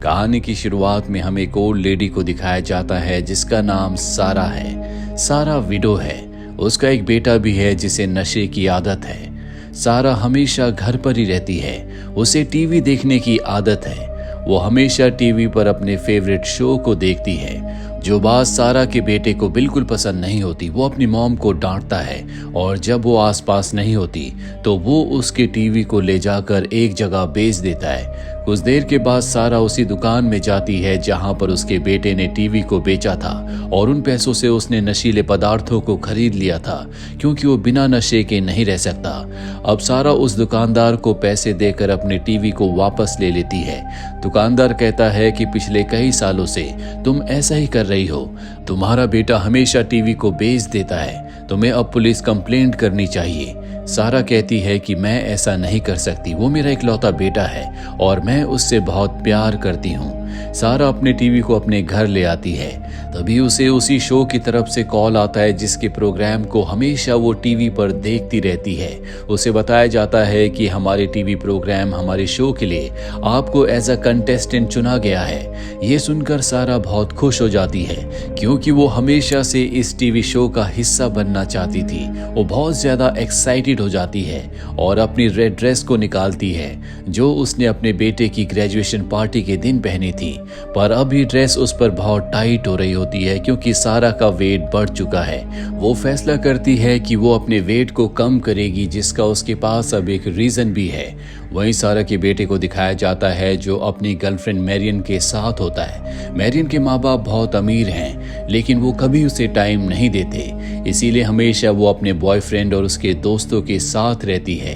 कहानी की शुरुआत में हमें एक ओल्ड लेडी को दिखाया जाता है जिसका नाम सारा है। सारा विडो है। उसका एक बेटा भी है जिसे नशे की आदत है। सारा हमेशा घर पर ही रहती है। उसे टीवी देखने की आदत है। वो हमेशा टीवी पर अपने फेवरेट शो को देखती है। जो बात सारा के बेटे को बिल्कुल पसंद नहीं होती, वो अपनी मॉम को डांटता है और जब वो आसपास नहीं होती तो वो उसके टीवी को ले जाकर एक जगह बेच देता है। कुछ देर के बाद सारा उसी दुकान में जाती है जहां पर उसके बेटे ने टीवी को बेचा था और उन पैसों से उसने नशीले पदार्थों को खरीद लिया था क्योंकि वो बिना नशे के नहीं रह सकता। अब सारा उस दुकानदार को पैसे देकर अपने टीवी को वापस ले लेती है। दुकानदार कहता है कि पिछले कई सालों से तुम ऐसा ही कर रही हो। तुम्हारा बेटा हमेशा टीवी को बेच देता है। तुम्हें अब पुलिस कंप्लेंट करनी चाहिए। सारा कहती है कि मैं ऐसा नहीं कर सकती। वो मेरा इकलौता बेटा है और मैं उससे बहुत प्यार करती हूँ। सारा अपने टीवी को अपने घर ले आती है। तभी उसे उसी शो की तरफ से कॉल आता है जिसके प्रोग्राम को हमेशा वो टीवी पर देखती रहती है। उसे बताया जाता है कि हमारे टीवी प्रोग्राम, हमारे शो के लिए आपको एज अ कंटेस्टेंट चुना गया है। ये सुनकर सारा बहुत खुश हो जाती है क्योंकि वो हमेशा से इस टीवी शो का हिस्सा बनना चाहती थी। वो बहुत ज्यादा एक्साइटेड हो जाती है और अपनी रेड ड्रेस को निकालती है जो उसने अपने बेटे की ग्रेजुएशन पार्टी के दिन पहनी थी। पर अभी ड्रेस उस पर बहुत टाइट हो रही होती है क्योंकि सारा का वेट बढ़ चुका है। वो फैसला करती है कि वो अपने वेट को कम करेगी, जिसका उसके पास अब एक रीजन भी है। वहीं सारा के बेटे को दिखाया जाता है जो अपनी गर्लफ्रेंड मैरियन के साथ होता है। मैरियन के माँ बाप बहुत अमीर हैं लेकिन वो कभी उसे टाइम नहीं देते, इसीलिए हमेशा वो अपने बॉयफ्रेंड और उसके दोस्तों के साथ रहती है।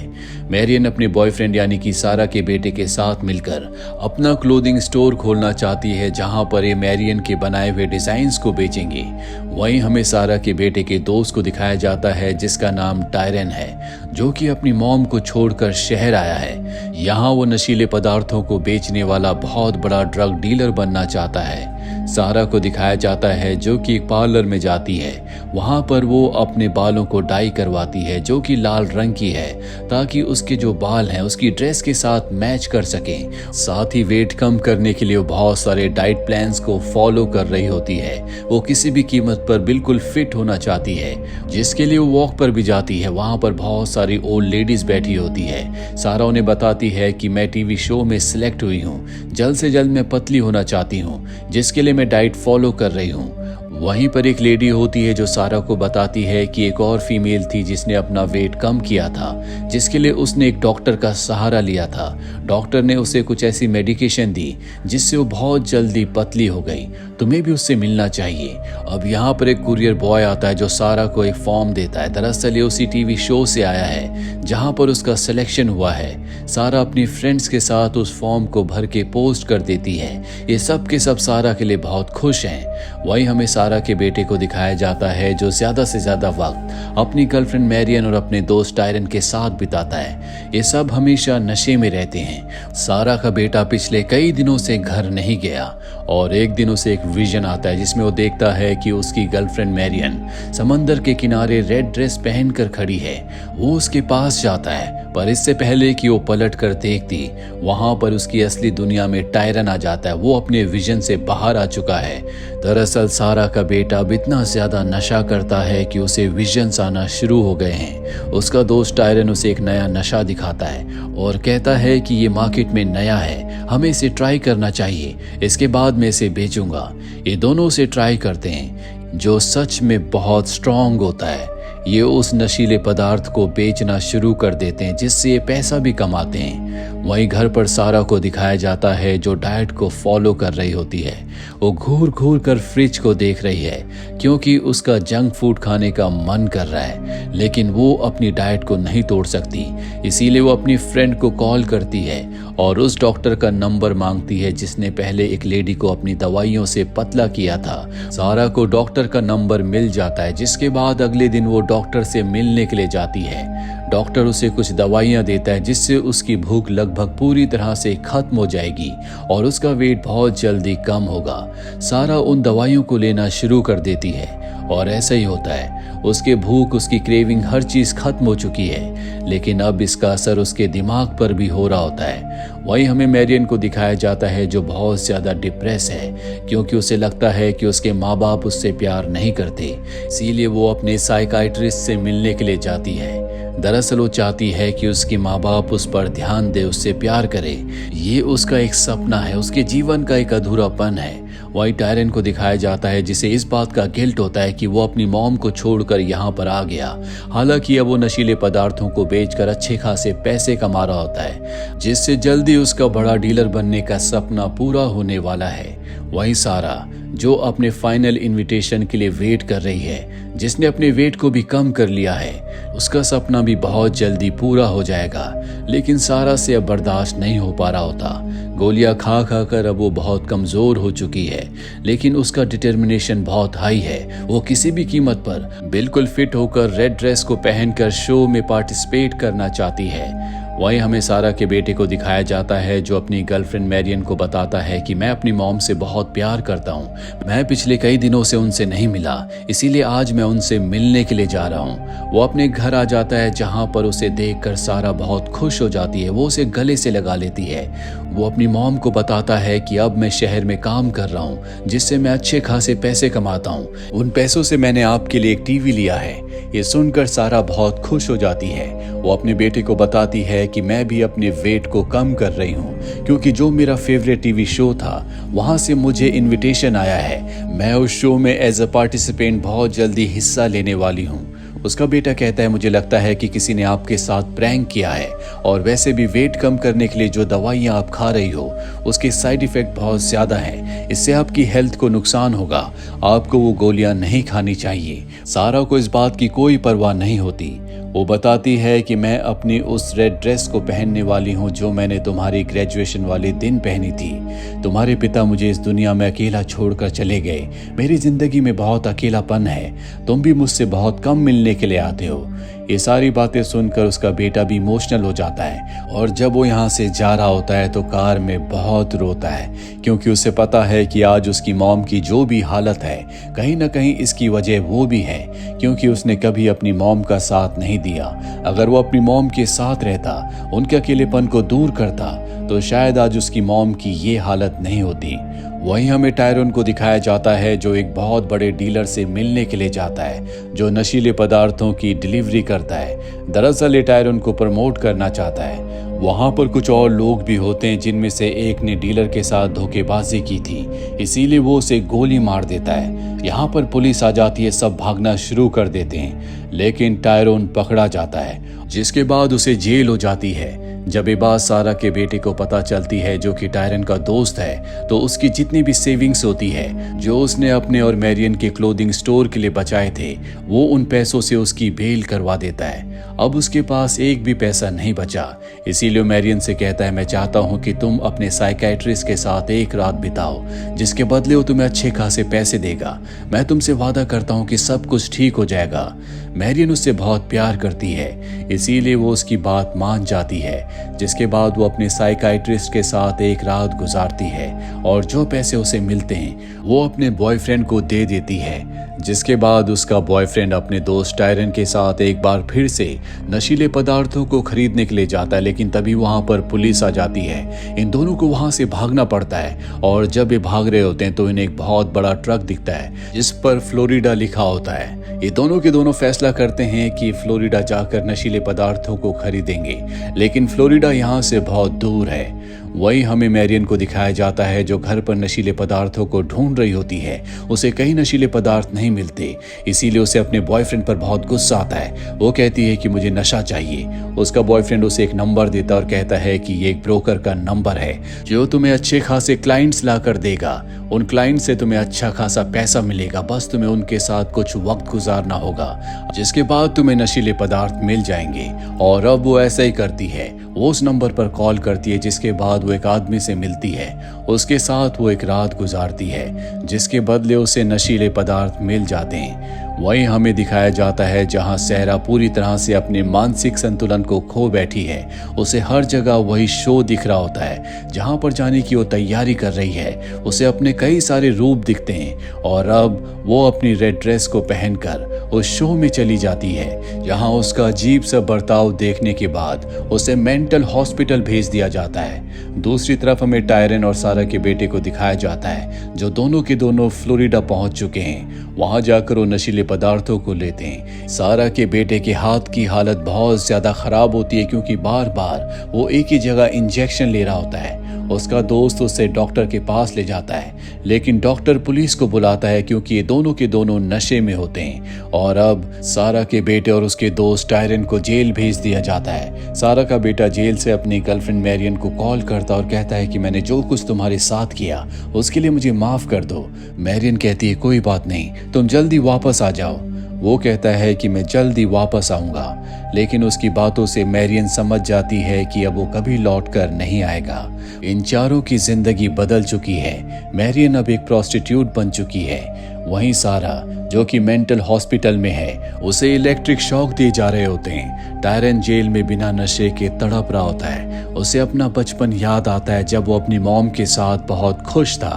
मैरियन अपने बॉयफ्रेंड यानी कि सारा के बेटे के साथ मिलकर अपना क्लोथिंग स्टोर खोलना चाहती है जहां पर ये मैरियन के बनाए हुए डिजाइन्स को बेचेंगे। वहीं हमें सारा के बेटे के दोस्त को दिखाया जाता है जिसका नाम टायरन है, जो कि अपनी मॉम को छोड़कर शहर आया है। यहाँ वो नशीले पदार्थों को बेचने वाला बहुत बड़ा ड्रग डीलर बनना चाहता है। सारा को दिखाया जाता है जो कि एक पार्लर में जाती है। वहां पर वो अपने बालों को डाई करवाती है जो कि लाल रंग की है ताकि उसके जो बाल हैं उसकी ड्रेस के साथ मैच कर सकें। साथ ही वेट कम करने के लिए वो बहुत सारे डाइट प्लान्स को फॉलो कर रही होती है। वो किसी भी कीमत पर बिल्कुल फिट होना चाहती है, जिसके लिए वो वॉक पर भी जाती है। वहां पर बहुत सारी ओल्ड लेडीज बैठी होती है। सारा उन्हें बताती है कि मैं टीवी शो में सिलेक्ट हुई हूँ, जल्द से जल्द मैं पतली होना चाहती हूँ, जिसके लिए मैं डाइट फॉलो कर रही हूँ। वहीं पर एक लेडी होती है जो सारा को बताती है कि एक और फीमेल थी जिसने अपना वेट कम किया था, जिसके लिए उसने एक डॉक्टर का सहारा लिया था। डॉक्टर ने उसे कुछ ऐसी मेडिकेशन दी जिससे वो बहुत जल्दी पतली हो गई। तुम्हें भी उससे मिलना चाहिए। अब यहाँ पर एक कुरियर बॉय आता है जो सारा को एक फॉर्म देता है। दरअसल ये उसी टीवी शो से आया है जहाँ पर उसका सिलेक्शन हुआ है। सारा अपनी फ्रेंड्स के साथ उस फॉर्म को भर के पोस्ट कर देती है। ये सब के सब सारा के लिए बहुत खुश हैं। वहीं हमें सारा के बेटे को दिखाया जाता है जो ज्यादा से ज्यादा वक्त अपनी गर्लफ्रेंड मैरियन और अपने दोस्त टायरन के साथ बिताता है। ये सब हमेशा नशे में रहते हैं। सारा का बेटा पिछले कई दिनों से घर नहीं गया और एक दिन उसे एक विजन आता है जिसमें वो देखता है कि उसकी गर्लफ्रेंड मैरियन समंदर के किनारे रेड ड्रेस पहनकर खड़ी है। वो उसके पास जाता है पर इससे पहले कि वो पलट कर देखती, वहां पर उसकी असली दुनिया में टायरन आ जाता है। वो अपने विजन से बाहर आ चुका है। दरअसल सारा का बेटा अब इतना ज्यादा नशा करता है कि उसे विजन्स आना शुरू हो गए हैं। उसका दोस्त टायरन उसे एक नया नशा दिखाता है और कहता है कि ये मार्केट में नया है, हमें इसे ट्राई करना चाहिए, इसके बाद मैं इसे बेचूंगा। ये दोनों उसे ट्राई करते हैं जो सच में बहुत स्ट्रांग होता है। ये उस नशीले पदार्थ को बेचना शुरू कर देते हैं जिससे ये पैसा भी कमाते हैं। वहीं घर पर सारा को दिखाया जाता है जो डाइट को फॉलो कर रही होती है। वो घूर घूर कर फ्रिज को देख रही है क्योंकि उसका जंक फूड खाने का मन कर रहा है, लेकिन वो अपनी डाइट को नहीं तोड़ सकती। इसीलिए वो अपनी फ्रेंड को कॉल करती है और उस डॉक्टर का नंबर मांगती है जिसने पहले एक लेडी को अपनी दवाइयों से पतला किया था। सारा को डॉक्टर का नंबर मिल जाता है, जिसके बाद अगले दिन वो डॉक्टर से मिलने के लिए जाती है। डॉक्टर उसे कुछ दवाइयां देता है जिससे उसकी भूख लगभग पूरी तरह से खत्म हो जाएगी और उसका वेट बहुत जल्दी कम होगा। सारा उन दवाइयों को लेना शुरू कर देती है और ऐसा ही होता है। उसके भूख, उसकी क्रेविंग, हर चीज खत्म हो चुकी है, लेकिन अब इसका असर उसके दिमाग पर भी हो रहा होता है। वहीं हमें मैरियन को दिखाया जाता है जो बहुत ज्यादा डिप्रेस है, क्योंकि उसे लगता है कि उसके माँ बाप उससे प्यार नहीं करते, इसीलिए वो अपने साइकाइट्रिस्ट से मिलने के लिए जाती है। दरअसल वो चाहती है कि उसके माँ बाप उस पर ध्यान दे, उससे प्यार करे। ये उसका एक सपना है, उसके जीवन का एक अधूरापन है। वही टायरन को दिखाया जाता है जिसे इस बात का गिल्ट होता है कि वो अपनी मॉम को छोड़कर यहाँ पर आ गया। हालांकि अब वो नशीले पदार्थों को बेचकर अच्छे खासे पैसे कमा रहा होता है, जिससे जल्दी उसका बड़ा डीलर बनने का सपना पूरा होने वाला है। वही सारा जो अपने फाइनल इनविटेशन के लिए वेट कर रही है, जिसने अपने वेट को भी कम कर लिया है, उसका सपना भी बहुत जल्दी पूरा हो जाएगा। लेकिन सारा से अब बर्दाश्त नहीं हो पा रहा होता। गोलियां खा खा कर अब वो बहुत कमजोर हो चुकी है, लेकिन उसका डिटर्मिनेशन बहुत हाई है। वो किसी भी कीमत पर बिल्कुल फिट होकर रेड ड्रेस को पहनकर शो में पार्टिसिपेट करना चाहती है। वहीं हमें सारा के बेटे को दिखाया जाता है जो अपनी गर्लफ्रेंड मैरियन को बताता है कि मैं अपनी मॉम से बहुत प्यार करता हूँ। मैं पिछले कई दिनों से उनसे नहीं मिला, इसीलिए आज मैं उनसे मिलने के लिए जा रहा हूँ। वो अपने घर आ जाता है जहाँ पर उसे देखकर सारा बहुत खुश हो जाती है। वो उसे गले से लगा लेती है। वो अपनी मॉम को बताता है कि अब मैं शहर में काम कर रहा हूँ, जिससे मैं अच्छे खासे पैसे कमाता हूँ। उन पैसों से मैंने आपके लिए एक टीवी लिया है। ये सुनकर सारा बहुत खुश हो जाती है। वो अपने बेटे को बताती है कि मैं भी अपने वेट को कम कर रही हूँ, क्योंकि जो मेरा फेवरेट टीवी शो था वहाँ से मुझे इनविटेशन आया है। मैं उस शो में एज अ पार्टिसिपेंट बहुत जल्दी हिस्सा लेने वाली हूँ। उसका बेटा कहता है मुझे लगता है कि किसी ने आपके साथ प्रैंक किया है, और वैसे भी वेट कम करने के लिए जो दवाइयाँ आप खा रही हो उसके साइड इफेक्ट बहुत ज्यादा हैं। इससे आपकी हेल्थ को नुकसान होगा। आपको वो गोलियां नहीं खानी चाहिए। सारा को इस बात की कोई परवाह नहीं होती। वो बताती है कि मैं अपनी उस रेड ड्रेस को पहनने वाली हूँ जो मैंने तुम्हारी ग्रेजुएशन वाले दिन पहनी थी। तुम्हारे पिता मुझे इस दुनिया में अकेला छोड़कर चले गए। मेरी जिंदगी में बहुत अकेलापन है। तुम भी मुझसे बहुत कम मिलने के लिए आते हो। ये सारी बातें सुनकर उसका बेटा भी इमोशनल हो जाता है, और जब वो यहाँ से जा रहा होता है तो कार में बहुत रोता है, क्योंकि उसे पता है कि आज उसकी मॉम की जो भी हालत है कहीं ना कहीं इसकी वजह वो भी है, क्योंकि उसने कभी अपनी मॉम का साथ नहीं दिया। अगर वो अपनी मॉम के साथ रहता, उनके अकेलेपन को दूर करता, तो शायद आज उसकी मॉम की ये हालत नहीं होती। वहीं हमें टायरन को दिखाया जाता है जो एक बहुत बड़े डीलर से मिलने के लिए जाता है, जो नशीले पदार्थों की डिलीवरी करता है। दरअसल ये टायरन को प्रमोट करना चाहता है। वहां पर कुछ और लोग भी होते हैं, जिनमें से एक ने डीलर के साथ धोखेबाजी की थी, इसीलिए वो उसे गोली मार देता है। यहाँ पर पुलिस आ जाती है, सब भागना शुरू कर देते हैं, लेकिन टायरन पकड़ा जाता है, जिसके बाद उसे जेल हो जाती है। जब ये बात सारा के बेटे को पता चलती है, जो कि टायरन का दोस्त है, तो उसकी जितनी भी सेविंग्स होती है जो उसने अपने और मैरियन के क्लोथिंग स्टोर के लिए बचाए थे, वो उन पैसों से उसकी बेल करवा देता है। अब उसके पास एक भी पैसा नहीं बचा, इसीलिए मैरियन से कहता है मैं चाहता हूँ कि तुम अपने साइकाइट्रिस्ट के साथ एक रात बिताओ, जिसके बदले वो तुम्हें अच्छे खासे पैसे देगा। मैं तुमसे वादा करता हूँ कि सब कुछ ठीक हो जाएगा। मैरियन उससे बहुत प्यार करती है, इसीलिए वो उसकी बात मान जाती है, जिसके बाद वो अपने साइकाइट्रिस्ट के साथ एक रात गुजारती है, और जो पैसे उसे मिलते हैं वो अपने बॉयफ्रेंड को दे देती है। जिसके बाद उसका बॉयफ्रेंड अपने दोस्त टायरन के साथ एक बार फिर से नशीले पदार्थों को खरीदने के लिए जाता है, लेकिन तभी वहां पर पुलिस आ जाती है। इन दोनों को वहां से भागना पड़ता है, और जब ये भाग रहे होते हैं तो इन्हें एक बहुत बड़ा ट्रक दिखता है जिस पर फ्लोरिडा लिखा होता है। ये दोनों के दोनों फैसला करते हैं कि फ्लोरिडा जाकर नशीले पदार्थों को खरीदेंगे, लेकिन फ्लोरिडा यहाँ से बहुत दूर है। वही हमें मैरियन को दिखाया जाता है जो घर पर नशीले पदार्थों को ढूंढ रही होती है। उसे कहीं नशीले पदार्थ नहीं मिलते, इसीलिए उसे अपने बॉयफ्रेंड पर बहुत गुस्सा आता है। वो कहती है कि मुझे नशा चाहिए। उसका बॉयफ्रेंड उसे एक नंबर देता और कहता है कि ये एक ब्रोकर का नंबर है जो तुम्हें अच्छे खासे क्लाइंट्स ला कर देगा। उन क्लाइंट से तुम्हें अच्छा खासा पैसा मिलेगा, बस तुम्हें उनके साथ कुछ वक्त गुजारना होगा, जिसके बाद तुम्हें नशीले पदार्थ मिल जाएंगे। और अब वो ऐसा ही करती है। वो उस नंबर पर कॉल करती है, जिसके बाद वो एक आदमी से मिलती है। उसके साथ वो एक रात गुजारती है, जिसके बदले उसे नशीले पदार्थ मिल जाते हैं। वहीं हमें दिखाया जाता है जहां सहरा पूरी तरह से अपने मानसिक संतुलन को खो बैठी है। उसे हर जगह वही शो दिख रहा होता है जहां पर जाने की वो तैयारी कर रही है। उसे अपने कई सारे रूप दिखते हैं और अब वो अपनी रेड ड्रेस को पहनकर उस शो में चली जाती है जहां उसका अजीब सा बर्ताव देखने के बाद उसे मेंटल हॉस्पिटल भेज दिया जाता है। दूसरी तरफ हमें टायरन और सारा के बेटे को दिखाया जाता है जो दोनों के दोनों फ्लोरिडा पहुंच चुके हैं। वहां जाकर वो नशीले पदार्थों को लेते हैं। सारा के बेटे के हाथ की हालत बहुत ज्यादा खराब होती है क्योंकि बार बार वो एक ही जगह इंजेक्शन ले रहा होता है। उसका दोस्त उसे डॉक्टर के पास ले जाता है लेकिन डॉक्टर पुलिस को बुलाता है क्योंकि ये दोनों के दोनों नशे में होते हैं और अब सारा के बेटे और उसके दोस्त टायरन को जेल भेज दिया जाता है। सारा का बेटा जेल से अपनी गर्लफ्रेंड मैरियन को कॉल करता और कहता है कि मैंने जो कुछ तुम्हारे साथ किया उसके लिए मुझे माफ कर दो। मैरियन कहती है कोई बात नहीं, तुम जल्दी वापस आ जाओ। वो कहता है कि मैं जल्दी वापस आऊंगा लेकिन उसकी बातों से मैरियन समझ जाती है कि अब वो कभी लौट कर नहीं आएगा। इन चारों की जिंदगी बदल चुकी है। मैरियन अब एक प्रोस्टिट्यूट बन चुकी है। वहीं सारा जो कि मेंटल हॉस्पिटल में है उसे इलेक्ट्रिक शॉक दिए जा रहे होते हैं। टायरन जेल में बिना नशे के तड़प रहा होता है। उसे अपना बचपन याद आता है जब वो अपनी मॉम के साथ बहुत खुश था।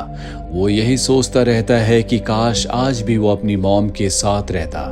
वो यही सोचता रहता है कि काश आज भी वो अपनी मॉम के साथ रहता।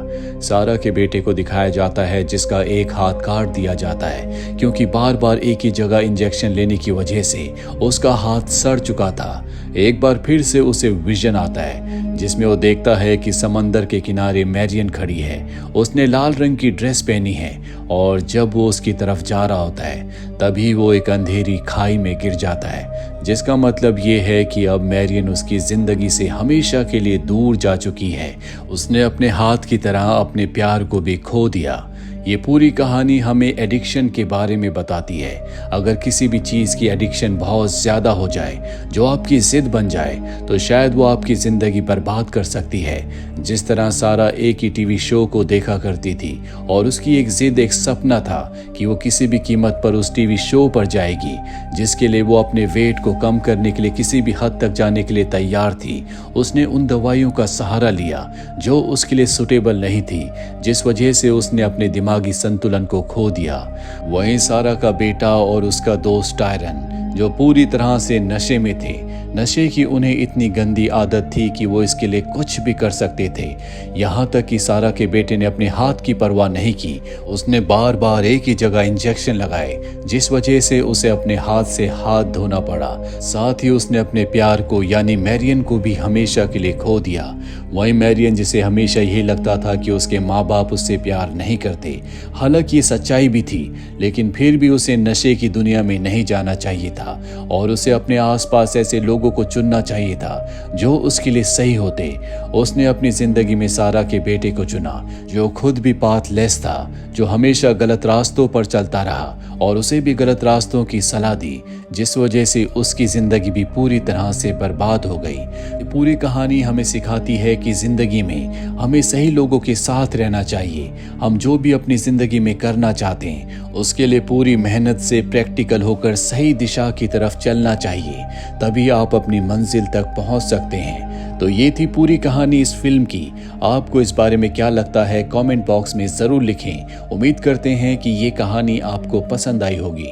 सारा के बेटे को दिखाया जाता है जिसका एक हाथ काट दिया जाता है क्योंकि बार बार एक ही जगह इंजेक्शन लेने की वजह से उसका हाथ सड़ चुका था। एक बार फिर से उसे विजन आता है जिसमें वो देखता है कि समंदर के किनारे मैरियन खड़ी है। उसने लाल रंग की ड्रेस पहनी है और जब वो उसकी तरफ जा रहा होता है तभी वो एक अंधेरी खाई में गिर जाता है जिसका मतलब ये है कि अब मैरियन उसकी जिंदगी से हमेशा के लिए दूर जा चुकी है। उसने अपने हाथ की तरह अपने प्यार को भी खो दिया। ये पूरी कहानी हमें एडिक्शन के बारे में बताती है। अगर किसी भी चीज़ की एडिक्शन बहुत ज़्यादा हो जाए जो आपकी जिद बन जाए तो शायद वो आपकी ज़िंदगी बर्बाद कर सकती है। जिस तरह सारा एक ही टीवी शो को देखा करती थी और उसकी एक जिद एक सपना था कि वो किसी भी कीमत पर उस टीवी शो पर जाएगी जिसके लिए वो अपने वेट को कम करने के लिए किसी भी हद तक जाने के लिए तैयार थी। उसने उन दवाइयों का सहारा लिया जो उसके लिए सुटेबल नहीं थी जिस वजह से उसने अपने दिमागी संतुलन को खो दिया। वहीं सारा का बेटा और उसका दोस्त टायरन जो पूरी तरह से नशे में थे। नशे की उन्हें इतनी गंदी आदत थी कि वो इसके लिए कुछ भी कर सकते थे। यहाँ तक कि सारा के बेटे ने अपने हाथ की परवाह नहीं की। उसने बार बार एक ही जगह इंजेक्शन लगाए जिस वजह से उसे अपने हाथ से हाथ धोना पड़ा। साथ ही उसने अपने प्यार को यानी मैरियन को भी हमेशा के लिए खो दिया। वहीं मैरियन जिसे हमेशा यही लगता था कि उसके माँ बाप उससे प्यार नहीं करते, हालांकि ये सच्चाई भी थी, लेकिन फिर भी उसे नशे की दुनिया में नहीं जाना चाहिए था और उसे अपने आसपास ऐसे लोगों को चुनना चाहिए था जो उसके लिए सही होते। उसने अपनी जिंदगी में सारा के बेटे को चुना जो खुद भी पाथलेस था, जो हमेशा गलत रास्तों पर चलता रहा और उसे भी गलत रास्तों की सलाह दी जिस वजह से उसकी जिंदगी भी पूरी तरह से बर्बाद हो गई। ये पूरी कहानी हमें सिखाती है कि जिंदगी में हमें सही लोगों के साथ रहना चाहिए। हम जो भी अपनी जिंदगी में करना चाहते हैं उसके लिए पूरी मेहनत से प्रैक्टिकल होकर सही दिशा की तरफ चलना चाहिए, तभी आप अपनी मंजिल तक पहुंच सकते हैं। तो ये थी पूरी कहानी इस फिल्म की। आपको इस बारे में क्या लगता है कमेंट बॉक्स में जरूर लिखें। उम्मीद करते हैं कि ये कहानी आपको पसंद आई होगी।